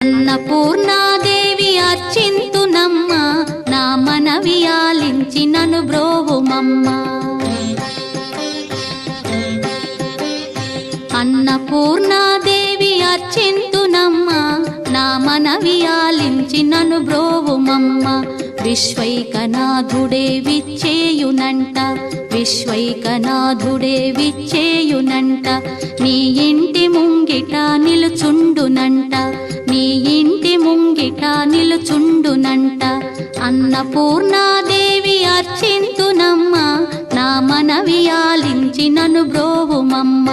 అన్నపూర్ణాదేవి అర్చింతునమ్మ, నా మనవి ఆలించి నను బ్రోవుమమ్మ. అన్నపూర్ణాదేవి అర్చింతునమ్మ, నా మనవి ఆలించి నను బ్రోవుమమ్మ. విశ్వైకనాథుడే విచ్చేయునంట, విశ్వైకనాథుడే విచ్చేయునంట. నీ ఇంటి ముంగిట నిలుచుండునంట, నీ ఇంటి ముంగిట నిలుచుండునంట. అన్నపూర్ణాదేవి అర్చింతునమ్మ, నా మనవి ఆలించి నను బ్రోవుమమ్మ.